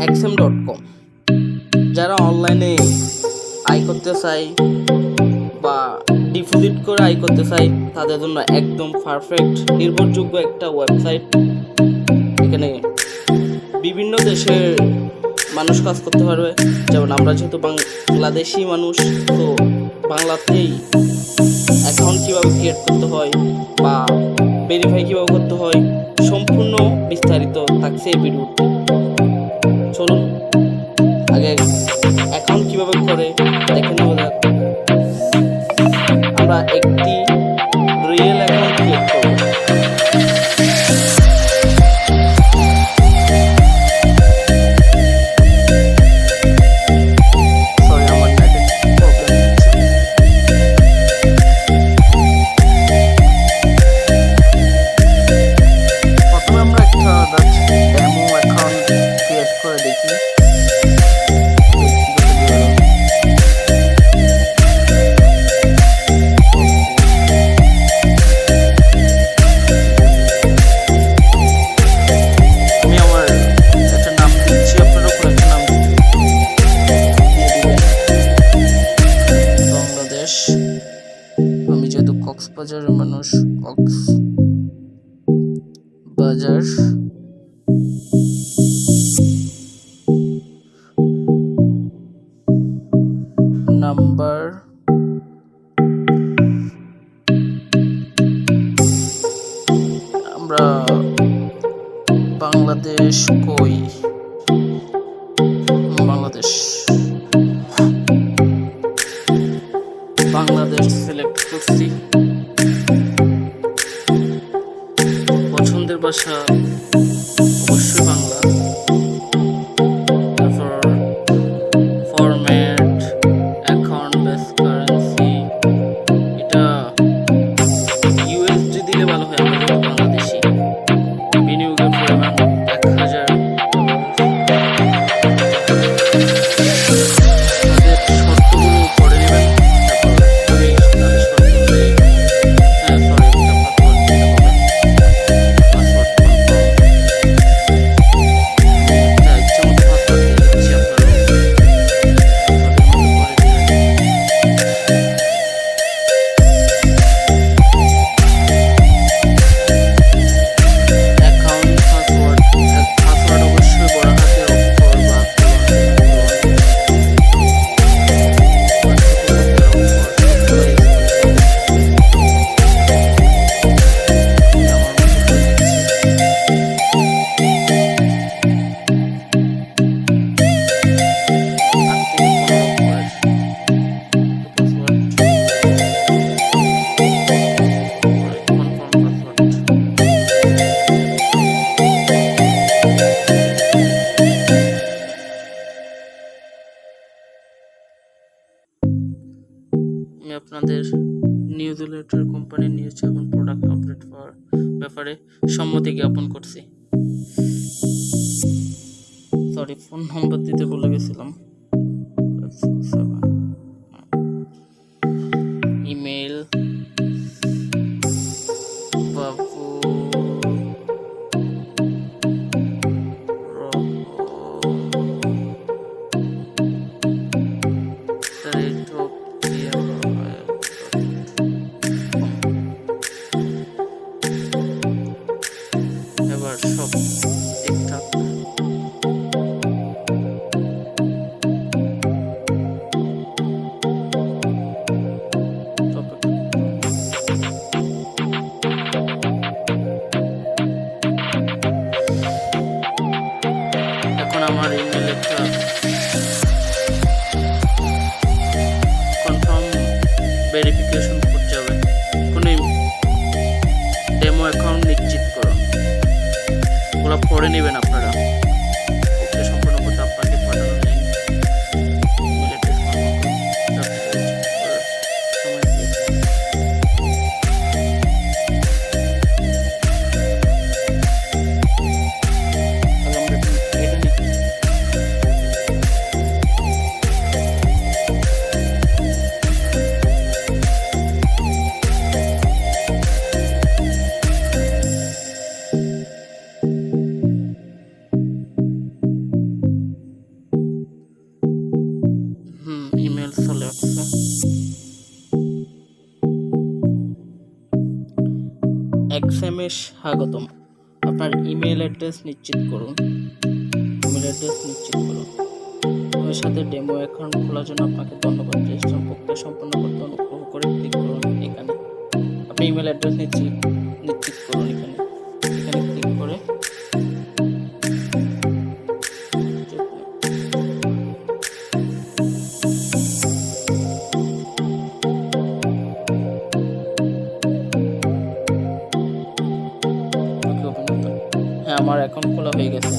xm.com যারা অনলাইনে আয় করতে চায় বা ডিপোজিট করে আয় করতে চায় তাদের জন্য একদম পারফেক্ট নির্ভরযোগ্য একটা ওয়েবসাইট। এখানে বিভিন্ন দেশের মানুষ কাজ করতে পারবে, যেমন আমরা যেহেতু বাংলাদেশি মানুষ, তো বাংলাতেই অ্যাকাউন্ট কীভাবে ক্রিয়েট করতে হয় বা ভেরিফাই কীভাবে করতে হয় সম্পূর্ণ বিস্তারিত থাকছে এই ভিডিওতে। চলুন আগে অ্যাকাউন্ট কীভাবে করে দেখে নেওয়া যাক। আমরা একটি রিয়েল অ্যাকাউন্ট ক্রিয়েট করব। আমি যেহেতু কক্সবাজারের মানুষ, কক্সবাজার নাম্বার আমরা বাংলাদেশ কই বাংলাদেশ সিলেক্ট করছি। পছন্দের ভাষা অবশ্যই বাংলা। তারপর ফরম্যাট, অ্যাকাউন্ট বেস কারেন্সি, এটা ইউএসডি দিলে ভালো হয়। আমাদের বাংলাদেশি বিনিয়োগের পরিমাণ 1000। আমি আপনাদের নিউজিল্যান্ডের কোম্পানির নিউজ এবং প্রোডাক্ট আপডেট পাওয়ার ব্যাপারে সম্মতি জ্ঞাপন করছি। সরি, ফোন নম্বর দিতে বলে গেছিলাম। ইমেল বাবু এবার সব ঠিকঠাক। এখন আমার ইমেল একটা কনফার্ম ভেরিফিকেশন করতে হবে। কোনো ডেমো অ্যাকাউন্ট নিশ্চিত করুন, ওরা পড়ে নেবেন আপনারা। ওকে সম্পূর্ণ করতে আপনাকে পাঠানো লিঙ্ক প্রোগ্রামে স্বাগতম। আপনার ইমেল অ্যাড্রেস নিশ্চিত করুন। আমার সাথে ডেমো অ্যাকাউন্ট খোলার জন্য আপনাকে ধন্যবাদ। রেজিস্ট্রেশন প্রক্রিয়া সম্পন্ন করতে অনুগ্রহ করে ক্লিক করুন এখানে। আপনি ইমেল অ্যাড্রেস নিশ্চিত করুন এখানে ক্লিক করে আমার অ্যাকাউন্ট খোলা হয়ে গেছে।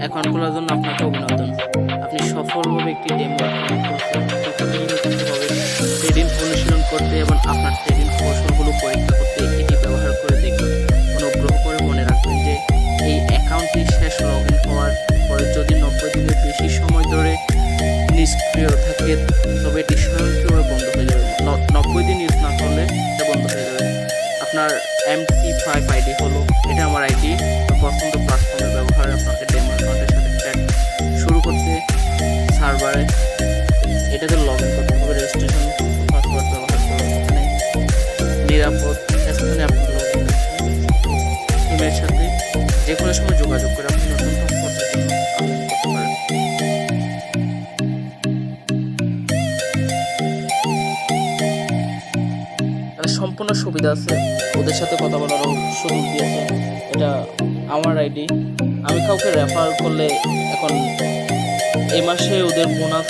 অ্যাকাউন্ট খোলার জন্য আপনাকে অভিনন্দন। আপনি সফলভাবে একটি ডেমো অ্যাকাউন্ট করতে ট্রেডিং অনুশীলন করতে এবং আপনার ট্রেডিং কৌশলগুলো পরীক্ষা করতে এটি ব্যবহার করে দেখুন। অনুগ্রহ করে মনে রাখবেন যে এই অ্যাকাউন্টটি শেষ লগ ইন হওয়ার পরে যদি 90 দিনের বেশি সময় ধরে নিষ্ক্রিয় থাকে তবে এটি স্বয়ংক্রিয়ভাবে বন্ধ হয়ে যাবে। 90 দিন ইউজ না করলে এটা বন্ধ হয়ে যাবে। আপনার MT5 আইডি হলো, এটা আমার আইডি। পছন্দ প্ল্যাটফর্মে ব্যবহারে আপনাকে ডেমো অ্যাকাউন্টের সাথে চ্যাট শুরু করতে সার্ভারে এটাতে লগ ইন করতে হবে। রেজিস্ট্রেশন পাসওয়ার্ড ব্যবহার করুন। এখানে নিরাপদ স্থানে আপনি লগ ইন টিমের সাথে যে কোনো সময় যোগাযোগ করে আপনি নতুন পাসওয়ার্ডের জন্য আবেদন করতে পারেন। সম্পূর্ণ সুবিধা আছে, ওদের সাথে কথা বলারও সুযোগ দিয়েছে। এটা আমার আইডি, আমি কাউকে রেফার করলে এখন এই মাসে ওদের বোনাস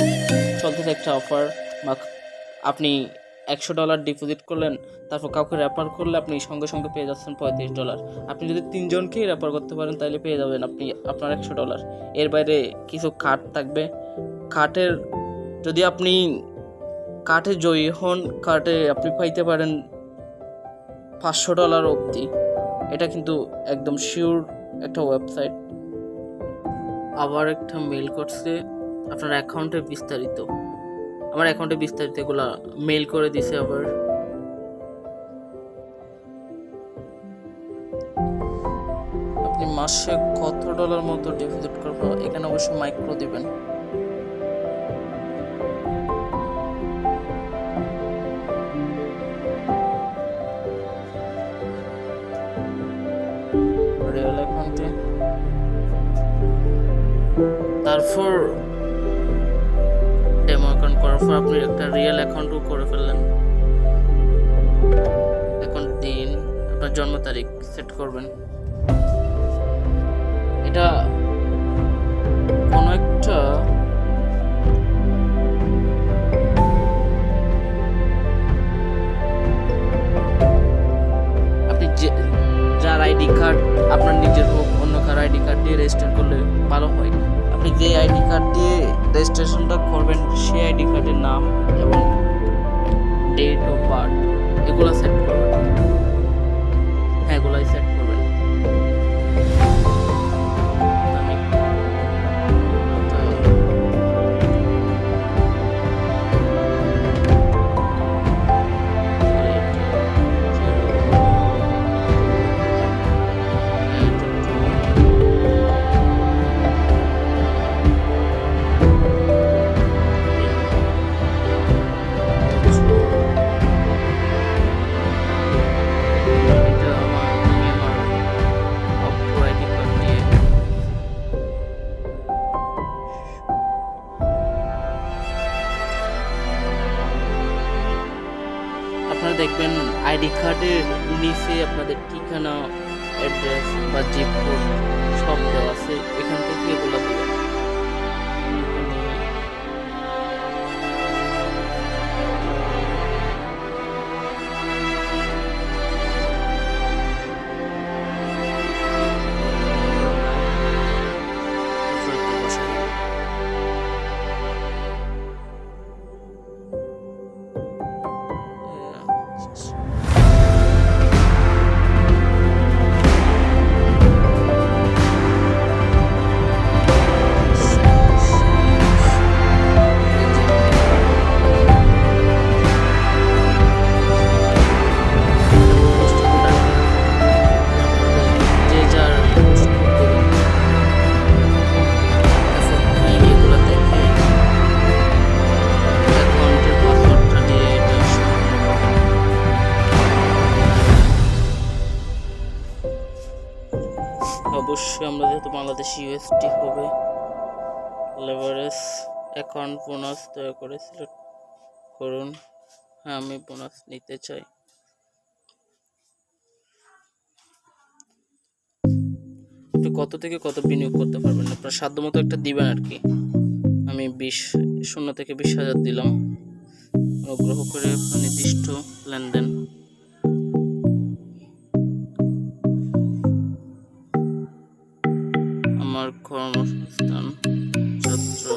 চলতেছে একটা অফার। আপনি $100 ডিপোজিট করলেন, তারপর কাউকে রেফার করলে আপনি সঙ্গে সঙ্গে পেয়ে যাচ্ছেন $35। আপনি যদি 3 জনকেই রেফার করতে পারেন তাহলে পেয়ে যাবেন আপনি আপনার $100। এর বাইরে কিছু কার্ড থাকবে। কার্ডের যদি আপনি কার্ডে জয়ী হন, কার্ডে আপনি পাইতে পারেন $500 অবধি। এটা কিন্তু একদম শিওর একটা ওয়েবসাইট। আবার একটা মেল করছে আপনার অ্যাকাউন্টে বিস্তারিত। আমার অ্যাকাউন্টে বিস্তারিত এগুলা মেল করে দিছে। আবার আপনি মাসে কত ডলার মতো ডিপোজিট করবেন, এখানে অবশ্যই মাইক্রো দিবেন। রিয়েল অ্যাকাউন্টে তারপর ডেমো অ্যাকাউন্ট করার পর আপনি একটা রিয়েল অ্যাকাউন্টও করে ফেললেন। এখন দিন আপনার জন্ম তারিখ সেট করবেন। এটা কোনো একটা আপনি যার আইডি কার্ড আপনার নিজের হোক অন্য কার আইডি কার্ড দিয়ে রেজিস্টার করলে ভালো হয়। আপনি যে আইডি কার্ড দিয়ে রেজিস্ট্রেশনটা করবেন সেই আইডি কার্ডের নাম এবং ডেট অফ বার্থ এগুলো সেট করবেন। হ্যাঁ, এগুলাই সেট করবেন। আপনারা দেখবেন আইডি কার্ডের নিচে আপনাদের ঠিকানা, অ্যাড্রেস বা জিপ কোড সব দেওয়া আছে। এখান থেকে এগুলো দেবেন। অবশ্যই আমরা যেহেতু বাংলাদেশি ইউএসডি হবে, লেভারেজ অ্যাকাউন্ট বোনাস দয়া করে সিলেক্ট করুন। হ্যাঁ, আমি বোনাস নিতে চাই। আপনি কত থেকে কত বিনিয়োগ করতে পারবেন, আপনার সাধ্যমতো একটা দিবেন আর কি। আমি 0 থেকে 20,000 দিলাম। অনুগ্রহ করে আপনার নির্দিষ্ট লেনদেন। আমার কর্মসংস্থান, ছাত্র,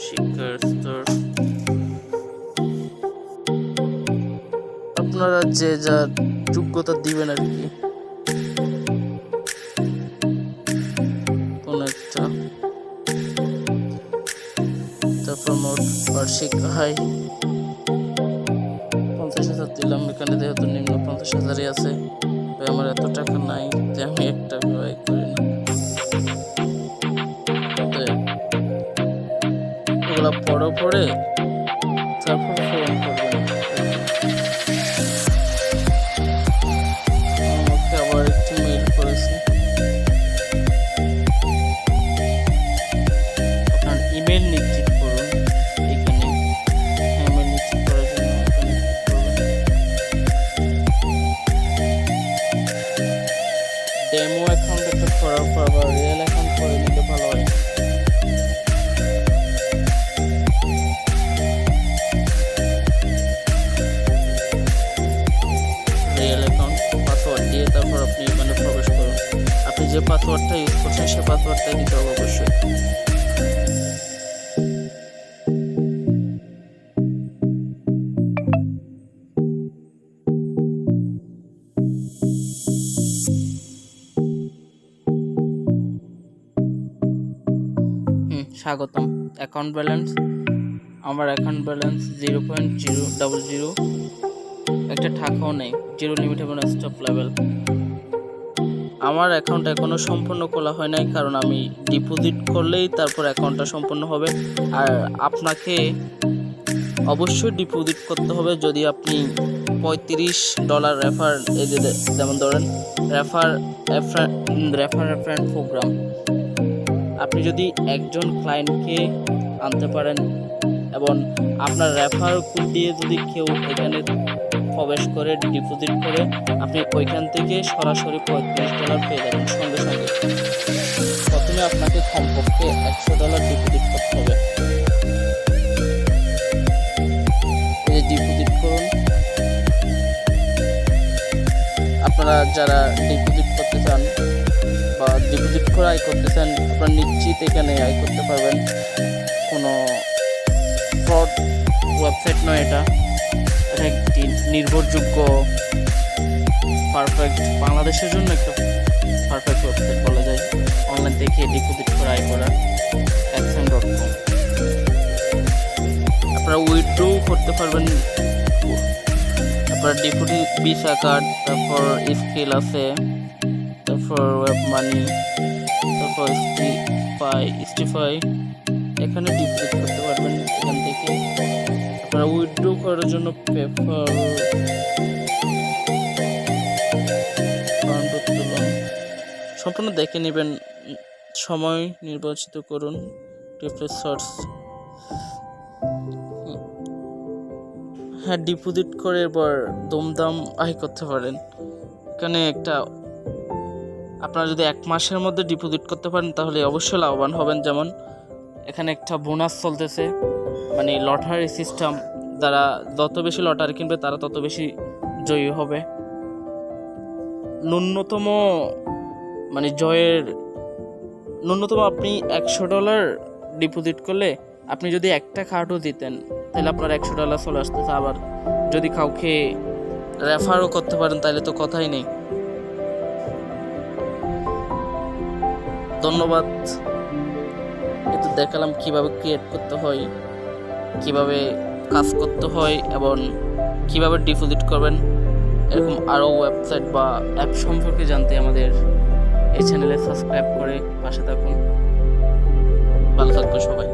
শিক্ষার স্তর, আপনারা যে যা যোগ্যতা দিবেন আর কি। কোন একটা, তারপর মোট বার্ষিক আয় 50,000 দিলাম। এখানে যেহেতু নিম্ন 50,000-ই আছে, আমার এত টাকা নাই যে আমি একটা ব্যয় করি না। এগুলা পরে তারপর ফোন করবেন। আমাকে আবার একটি মেইল করেছে। আপনার ইমেল নিশ্চিত করুন। এখানে ইমেল নিশ্চিত করার জন্য এখানে ডেমো অ্যাকাউন্ট একটা করার পর আবার রিয়েল অ্যাকাউন্ট করে নিলে ভালো হয়। রিয়েল অ্যাকাউন্ট পাসওয়ার্ড দিয়ে তারপর আপনি এখানে প্রবেশ করুন। আপনি যে পাসওয়ার্ডটা ইউজ করছেন সে পাসওয়ার্ডটাই দিতে হবে অবশ্যই। স্বাগতম। অ্যাকাউন্ট ব্যালেন্স, আমার অ্যাকাউন্ট ব্যালেন্স 0.000, একটা টাকাও নেই, 0 লিমিট এবং স্টপ লেভেল। আমার অ্যাকাউন্ট এখনো সম্পূর্ণ খোলা হয় নাই, কারণ আমি ডিপোজিট করলেই তারপর অ্যাকাউন্টটা সম্পূর্ণ হবে। আর আপনাকে অবশ্যই ডিপোজিট করতে হবে যদি আপনি $35 রেফার, এই যে যেমন ধরেন রেফার রেফারেন্ট প্রোগ্রাম, আপনি যদি একজন ক্লায়েন্টকে আনতে পারেন এবং আপনার রেফার কোড দিয়ে যদি কেউ এখানে প্রবেশ করে ডিপোজিট করে, আপনি ওইখান থেকে সরাসরি $35 পেয়ে যাবেন সঙ্গে সঙ্গে। প্রথমে আপনাকে কমপক্ষে $100 ডিপোজিট করতে হবে। এই ডিপোজিট করুন। আপনারা যারা ডিপোজিট করতে চান বা ডিপোজিট করে আয় করতে চান, আপনারা নিশ্চিত এখানে আয় করতে পারবেন। কোনো ফ্রড ওয়েবসাইট নয় এটা একটি নির্ভরযোগ্য পারফেক্ট, বাংলাদেশের জন্য একটা পারফেক্ট ওয়েবসাইট বলা যায়। অনলাইন থেকে ডিপোজিট করে আয় করা action.com। আপনারা উইথড্র করতে পারবেন। আপনার ডিপোজিট ভিসা কার্ড, তারপর স্কিল আছে, তারপর ওয়েব মানি, তারপর স্টিফাই, এখানে ডিপোজিট করতে পারবেন এখান থেকে। আপনারা উইথড্র করার জন্য পেপার সম্পূর্ণ দেখে নেবেন। সময় নির্বাচিত করুন, রিফ্রেশ সার্চ। হ্যাঁ, ডিপোজিট করে এবার দমদাম আয় করতে পারেন। এখানে একটা, আপনারা যদি 1 মাসের মধ্যে ডিপোজিট করতে পারেন তাহলে অবশ্যই লাভবান হবেন। যেমন এখানে একটা বোনাস চলতেছে, মানে লটারি সিস্টেম, যারা যত বেশি লটারি কিনবে তারা তত বেশি জয়ী হবে। ন্যূনতম মানে জয়ের ন্যূনতম আপনি $100 ডিপোজিট করলে আপনি যদি একটা কার্ডও দিতেন তাহলে আপনার $100 চলে আসতেছে। আবার যদি কাউকে রেফারও করতে পারেন তাহলে তো কথাই নেই। ধন্যবাদ। এটা দেখালাম কিভাবে ক্রিয়েট করতে হয়, কিভাবে কাজ করতে হয় এবং কিভাবে ডিপোজিট করবেন। এরকম আরও ওয়েবসাইট বা অ্যাপ সম্পর্কে জানতে আমাদের এই চ্যানেলে সাবস্ক্রাইব করে পাশে থাকুন। ভালো থাকবেন সবাই।